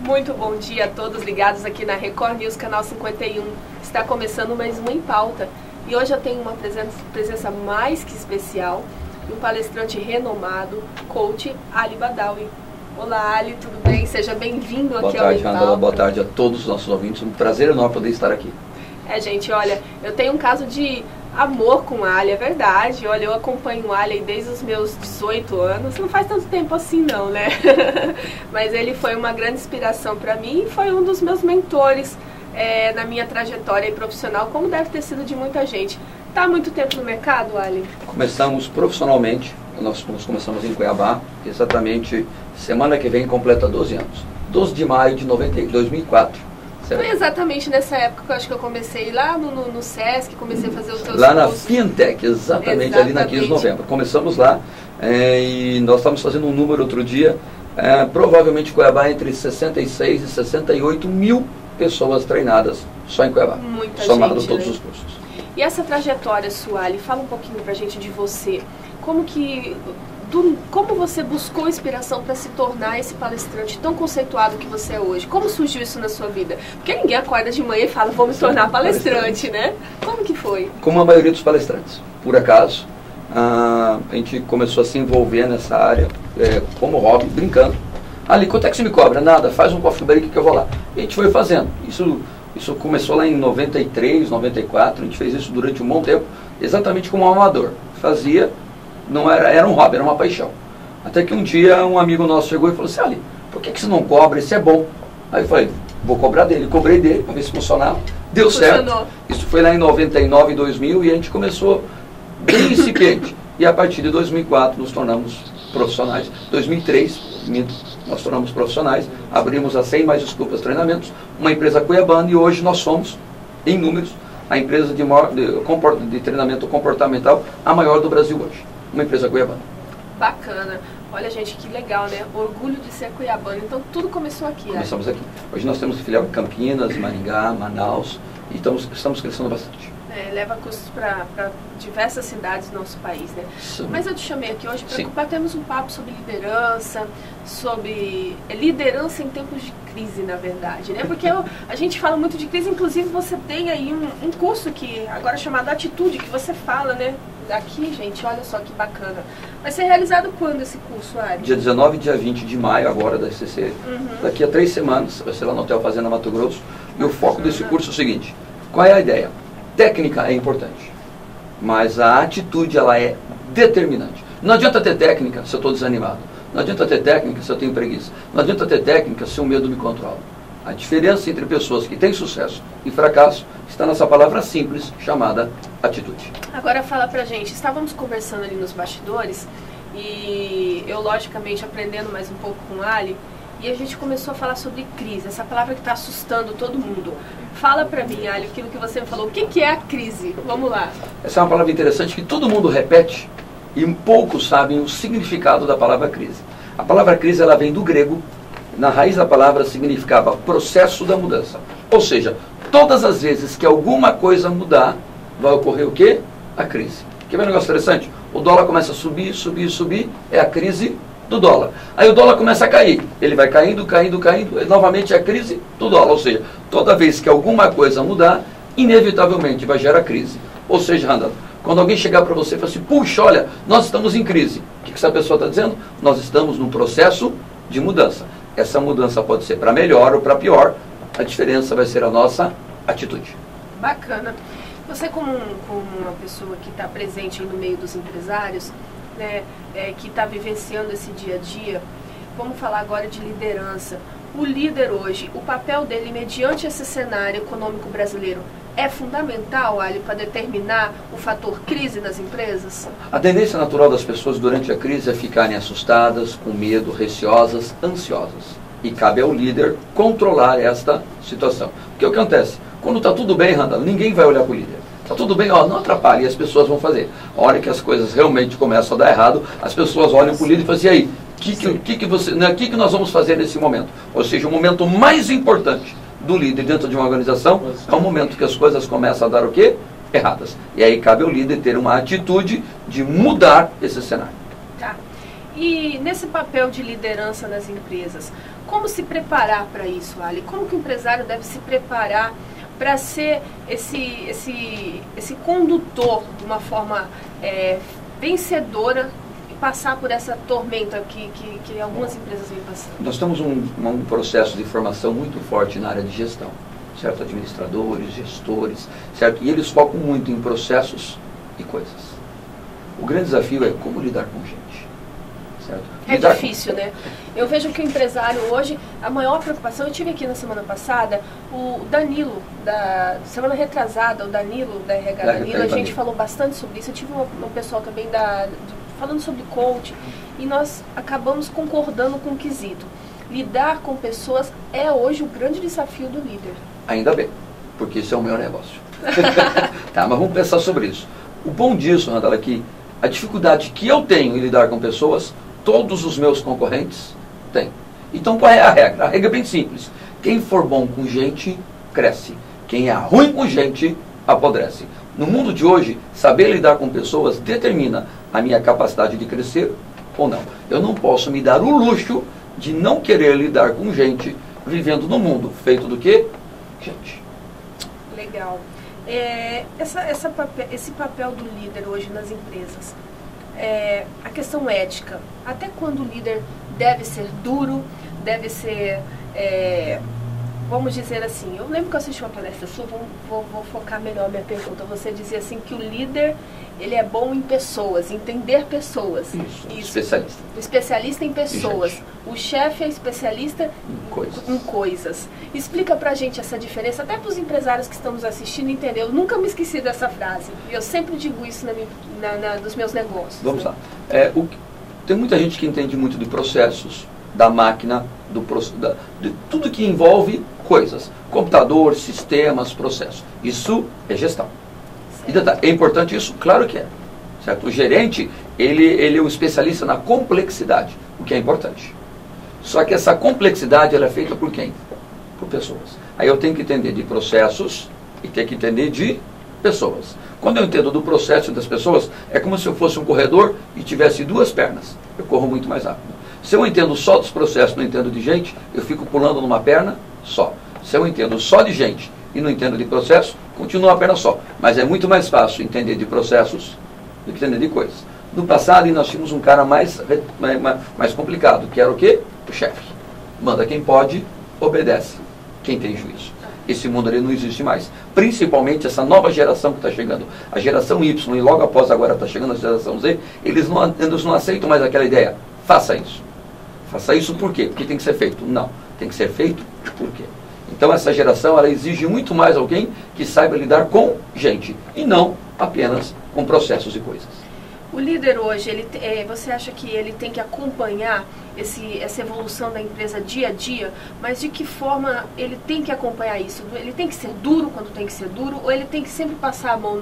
Muito bom dia a todos ligados aqui na Record News, canal 51. Está começando mais uma Em Pauta. E hoje eu tenho uma presença mais que especial, um palestrante renomado, coach Ali Badawi. Olá, Ali, tudo bem? Seja bem-vindo aqui ao Em Pauta. Boa tarde, boa tarde a todos os nossos ouvintes. Um prazer enorme poder estar aqui. Gente, olha, eu tenho um caso de amor com o Ali, é verdade. Olha, eu acompanho o Ali desde os meus 18 anos. Não faz tanto tempo assim não, né? Mas ele foi uma grande inspiração para mim e foi um dos meus mentores na minha trajetória profissional, como deve ter sido de muita gente. Está há muito tempo no mercado, Ali? Começamos profissionalmente, nós começamos em Cuiabá, exatamente semana que vem completa 12 anos. 12 de maio de 2004. Foi exatamente nessa época que eu acho que eu comecei lá no Sesc, comecei a fazer os teus lá cursos. Na Fintech, exatamente, ali na 15 de novembro. Começamos lá e nós estávamos fazendo um número outro dia, provavelmente Cuiabá entre 66 e 68 mil pessoas treinadas só em Cuiabá, somado todos os cursos. E essa trajetória sua, Ali, fala um pouquinho pra gente de você. Como você buscou inspiração para se tornar esse palestrante tão conceituado que você é hoje? Como surgiu isso na sua vida? Porque ninguém acorda de manhã e fala, vou me tornar palestrante, né? Como que foi? Como a maioria dos palestrantes. Por acaso, a gente começou a se envolver nessa área como hobby, brincando. Ali, quanto é que você me cobra? Nada, faz um coffee break que eu vou lá. E a gente foi fazendo. Isso começou lá em 93, 94, a gente fez isso durante um bom tempo, exatamente como um amador. Fazia... Não era um hobby, era uma paixão. Até que um dia um amigo nosso chegou e falou assim, Ali, por que você não cobra? Isso é bom. Aí eu falei, vou cobrar dele. Cobrei dele para ver se funcionava. Deu certo. Isso foi lá em 99, 2000 e a gente começou bem incipiente. E a partir de 2004 nos tornamos profissionais. 2003 nós tornamos profissionais. Abrimos a 100 Mais Desculpas Treinamentos, uma empresa cuiabana, e hoje nós somos, em números, a empresa de treinamento comportamental a maior do Brasil hoje. Uma empresa cuiabana. Bacana. Olha, gente, que legal, né? Orgulho de ser cuiabano. Então, tudo começou aqui, né? Começamos aqui. Hoje nós temos filial em Campinas, Maringá, Manaus, e estamos crescendo bastante. Leva custos para diversas cidades do nosso país, né? Sim. Mas eu te chamei aqui hoje para batermos um papo sobre liderança, sobre liderança em tempos de crise, na verdade, né? Porque a gente fala muito de crise, inclusive você tem aí um curso que agora é chamado Atitude, que você fala, né? Aqui, gente, olha só que bacana. Vai ser realizado quando esse curso, Ari? Dia 19 e dia 20 de maio agora da SCC. Daqui a 3 semanas, vai ser lá no Hotel Fazenda Mato Grosso. E o foco desse curso é o seguinte, qual é a ideia? Técnica é importante, mas a atitude ela é determinante. Não adianta ter técnica se eu estou desanimado. Não adianta ter técnica se eu tenho preguiça. Não adianta ter técnica se o medo me controla. A diferença entre pessoas que têm sucesso e fracasso está nessa palavra simples chamada atitude. Agora fala pra gente, estávamos conversando ali nos bastidores e eu logicamente aprendendo mais um pouco com o Ali, e a gente começou a falar sobre crise, essa palavra que está assustando todo mundo. Fala pra mim, Ali, aquilo que você me falou, o que é a crise? Vamos lá. Essa é uma palavra interessante que todo mundo repete e poucos sabem o significado da palavra crise. A palavra crise ela vem do grego. Na raiz da palavra significava processo da mudança. Ou seja, todas as vezes que alguma coisa mudar, vai ocorrer o quê? A crise. Quer ver um negócio interessante? O dólar começa a subir, subir, subir, é a crise do dólar. Aí o dólar começa a cair, ele vai caindo, caindo, caindo, e novamente é a crise do dólar. Ou seja, toda vez que alguma coisa mudar, inevitavelmente vai gerar crise. Ou seja, Randall, quando alguém chegar para você e falar assim, puxa, olha, nós estamos em crise. O que essa pessoa está dizendo? Nós estamos num processo de mudança. Essa mudança pode ser para melhor ou para pior, a diferença vai ser a nossa atitude. Bacana. Você como uma pessoa que está presente aí no meio dos empresários, né, que está vivenciando esse dia a dia, vamos falar agora de liderança. O líder hoje, o papel dele mediante esse cenário econômico brasileiro é fundamental, Ali, para determinar o fator crise nas empresas? A tendência natural das pessoas durante a crise é ficarem assustadas, com medo, receosas, ansiosas. E cabe ao líder controlar esta situação. Porque o que acontece? Quando está tudo bem, Randall, ninguém vai olhar para o líder. Está tudo bem, não atrapalhe, e as pessoas vão fazer. A hora que as coisas realmente começam a dar errado, as pessoas olham para o líder e falam assim, e aí, o que nós vamos fazer nesse momento? Ou seja, o momento mais importante do líder dentro de uma organização é o momento que as coisas começam a dar o quê? Erradas. E aí cabe ao líder ter uma atitude de mudar esse cenário. Tá. E nesse papel de liderança nas empresas, como se preparar para isso, Ali? Como que o empresário deve se preparar para ser esse condutor de uma forma vencedora e passar por essa tormenta que algumas empresas vêm passando? Nós temos um processo de formação muito forte na área de gestão, certo? Administradores, gestores, certo? E eles focam muito em processos e coisas. O grande desafio é como lidar com gente. Certo? É difícil, né? Eu vejo que o empresário hoje, a maior preocupação, eu tive aqui na semana passada, o Danilo, da semana retrasada, o Danilo, da RH Danilo, a gente falou bastante sobre isso. Eu tive um pessoal também falando sobre coach, e nós acabamos concordando com o quesito. Lidar com pessoas é hoje o grande desafio do líder. Ainda bem, porque isso é o meu negócio. Tá, mas vamos pensar sobre isso. O bom disso, Randall, é que a dificuldade que eu tenho em lidar com pessoas, todos os meus concorrentes têm. Então qual é a regra? A regra é bem simples. Quem for bom com gente, cresce. Quem é ruim com gente, apodrece. No mundo de hoje, saber lidar com pessoas determina a minha capacidade de crescer ou não. Eu não posso me dar o luxo de não querer lidar com gente vivendo no mundo feito do quê? Gente. Legal. Esse papel do líder hoje nas empresas, a questão ética, até quando o líder deve ser duro, deve ser, vamos dizer assim, eu lembro que eu assisti uma palestra sua, vou focar melhor a minha pergunta, você dizia assim que o líder, ele é bom em pessoas, entender pessoas. Isso. Especialista. Especialista em pessoas. O chefe é especialista em coisas. Explica pra gente essa diferença, até para os empresários que estão nos assistindo entender. Eu nunca me esqueci dessa frase. Eu sempre digo isso nos meus negócios. Vamos lá. Tem muita gente que entende muito de processos, da máquina, de tudo que envolve coisas. Computador, sistemas, processos. Isso é gestão. E detalhe, é importante isso? Claro que é. Certo? O gerente, ele é um especialista na complexidade, o que é importante. Só que essa complexidade ela é feita por quem? Por pessoas. Aí eu tenho que entender de processos e tenho que entender de pessoas. Quando eu entendo do processo das pessoas, é como se eu fosse um corredor e tivesse duas pernas. Eu corro muito mais rápido. Se eu entendo só dos processos, não entendo de gente, eu fico pulando numa perna só. Se eu entendo só de gente e não entendo de processo, continua a perna só. Mas é muito mais fácil entender de processos do que entender de coisas. No passado, nós tínhamos um cara mais complicado, que era o quê? O chefe. Manda quem pode, obedece quem tem juízo. Esse mundo ali não existe mais. Principalmente essa nova geração que está chegando. A geração Y, e logo após agora está chegando a geração Z, eles não aceitam mais aquela ideia. Faça isso. Faça isso por quê? Porque tem que ser feito. Não. Tem que ser feito por quê? Então essa geração, ela exige muito mais alguém que saiba lidar com gente. E não apenas com processos e coisas. O líder hoje, você acha que ele tem que acompanhar essa evolução da empresa dia a dia, mas de que forma ele tem que acompanhar isso? Ele tem que ser duro quando tem que ser duro, ou ele tem que sempre passar a mão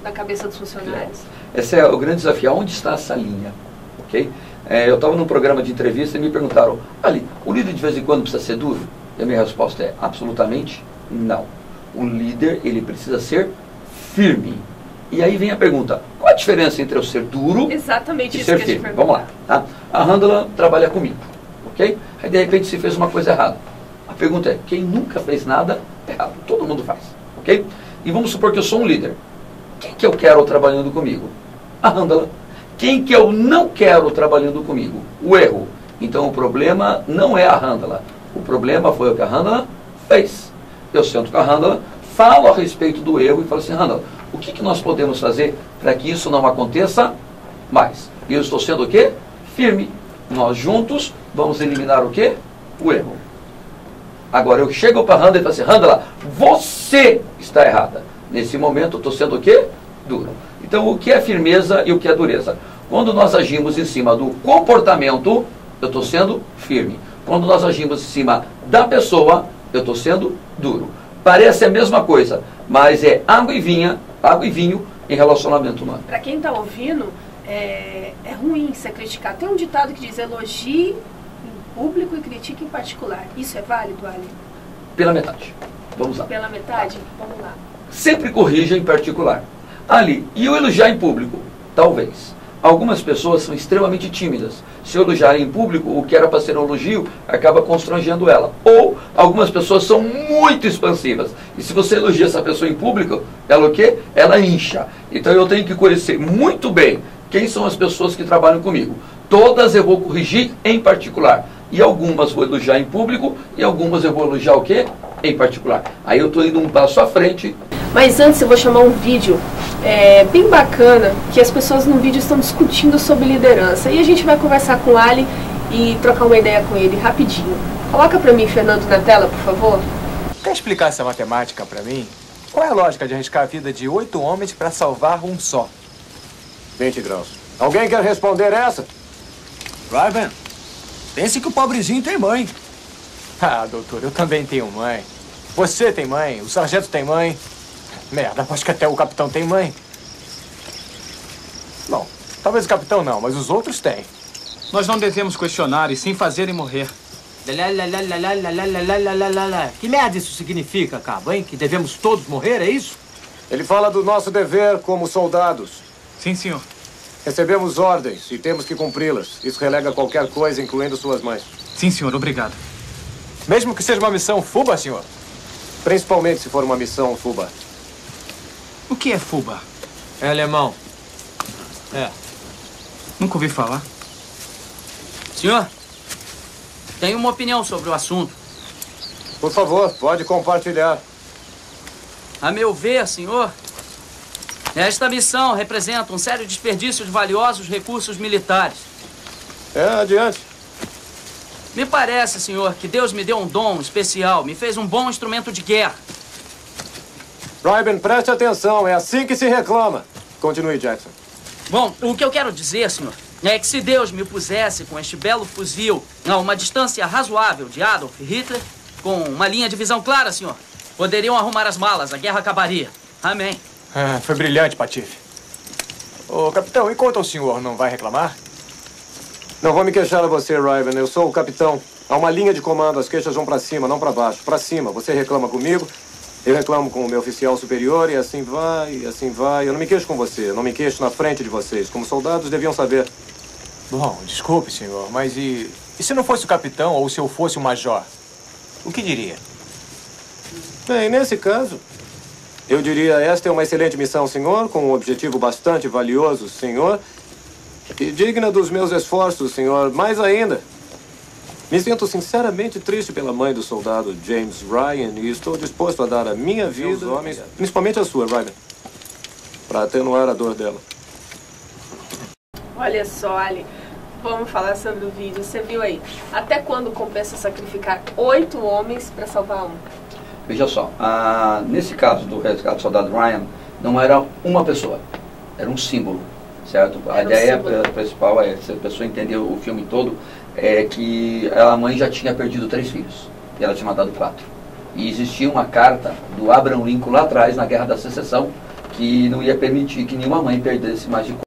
na cabeça dos funcionários? Esse é o grande desafio. Onde está essa linha? Okay? Eu estava num programa de entrevista e me perguntaram, Ali, o líder de vez em quando precisa ser duro? E a minha resposta é absolutamente não. O líder, ele precisa ser firme. E aí vem a pergunta, qual a diferença entre eu ser duro e ser firme? Vamos lá. Tá? A Randall trabalha comigo, ok? Aí de repente se fez uma coisa errada. A pergunta é, quem nunca fez nada errado? Todo mundo faz, ok? E vamos supor que eu sou um líder. Quem que eu quero trabalhando comigo? A Randall. Quem que eu não quero trabalhando comigo? O erro. Então o problema não é a Randall. O problema foi o que a Randall fez. Eu sento com a Randall, falo a respeito do erro e falo assim, Randall, o que nós podemos fazer para que isso não aconteça mais? E eu estou sendo o quê? Firme. Nós juntos vamos eliminar o quê? O erro. Agora eu chego para a Randall e falo assim, Randall, você está errada. Nesse momento eu estou sendo o quê? Duro. Então o que é firmeza e o que é dureza? Quando nós agimos em cima do comportamento, eu estou sendo firme. Quando nós agimos em cima da pessoa, eu estou sendo duro. Parece a mesma coisa, mas é água e vinho em relacionamento humano. Para quem está ouvindo, é ruim você criticar. Tem um ditado que diz, elogie em público e critique em particular. Isso é válido, Ali? Pela metade. Vamos lá. Pela metade? Vamos lá. Sempre corrija em particular. Ali, e eu elogiar em público? Talvez. Algumas pessoas são extremamente tímidas. Se elogiarem em público, o que era para ser um elogio acaba constrangendo ela. Ou algumas pessoas são muito expansivas. E se você elogia essa pessoa em público, ela o quê? Ela incha. Então eu tenho que conhecer muito bem quem são as pessoas que trabalham comigo. Todas eu vou corrigir em particular. E algumas vou elogiar em público e algumas eu vou elogiar o quê? Em particular. Aí eu estou indo um passo à frente. Mas antes eu vou chamar um vídeo bem bacana, que as pessoas no vídeo estão discutindo sobre liderança. E a gente vai conversar com o Ali e trocar uma ideia com ele rapidinho. Coloca para mim, Fernando, na tela, por favor. Quer explicar essa matemática para mim? Qual é a lógica de arriscar a vida de 8 homens para salvar um só? 20 graus. Alguém quer responder essa? Ryben, pense que o pobrezinho tem mãe. Ah, doutor, eu também tenho mãe. Você tem mãe, o sargento tem mãe. Merda, aposto que até o capitão tem mãe. Bom, talvez o capitão não, mas os outros têm. Nós não devemos questionar e sim fazerem morrer. Que merda isso significa, cabo, hein? Que devemos todos morrer, é isso? Ele fala do nosso dever como soldados. Sim, senhor. Recebemos ordens e temos que cumpri-las. Isso relega qualquer coisa, incluindo suas mães. Sim, senhor. Obrigado. Mesmo que seja uma missão FUBA, senhor? Principalmente se for uma missão FUBA. O que é FUBA? É alemão. É. Nunca ouvi falar. Senhor, tenho uma opinião sobre o assunto. Por favor, pode compartilhar. A meu ver, senhor, esta missão representa um sério desperdício de valiosos recursos militares. Adiante. Me parece, senhor, que Deus me deu um dom especial, me fez um bom instrumento de guerra. Ryben, preste atenção, é assim que se reclama. Continue, Jackson. Bom, o que eu quero dizer, senhor, é que se Deus me pusesse com este belo fuzil a uma distância razoável de Adolf Hitler, com uma linha de visão clara, senhor, poderiam arrumar as malas, a guerra acabaria. Amém. Ah, foi brilhante, Patife. Ô, capitão, enquanto o senhor não vai reclamar? Não vou me queixar a você, Ryben. Eu sou o capitão. Há uma linha de comando, as queixas vão para cima, não para baixo. Para cima, você reclama comigo, eu reclamo com o meu oficial superior e assim vai, e assim vai. Eu não me queixo com você, eu não me queixo na frente de vocês. Como soldados, deviam saber. Bom, desculpe, senhor, mas e se não fosse o capitão ou se eu fosse o major? O que diria? Bem, nesse caso, eu diria, esta é uma excelente missão, senhor, com um objetivo bastante valioso, senhor, e digna dos meus esforços, senhor, mais ainda. Me sinto sinceramente triste pela mãe do soldado James Ryan e estou disposto a dar a minha vida, homens, principalmente a sua, Ryan, para atenuar a dor dela. Olha só, Ali, vamos falar sobre o vídeo. Você viu aí? Até quando compensa sacrificar 8 homens para salvar um? Veja só, nesse caso do resgate do soldado Ryan, não era uma pessoa, era um símbolo, certo? A ideia principal é, se a pessoa entender o filme todo, é que a mãe já tinha perdido 3 filhos, e ela tinha matado 4. E existia uma carta do Abraham Lincoln lá atrás, na Guerra da Secessão, que não ia permitir que nenhuma mãe perdesse mais de 4.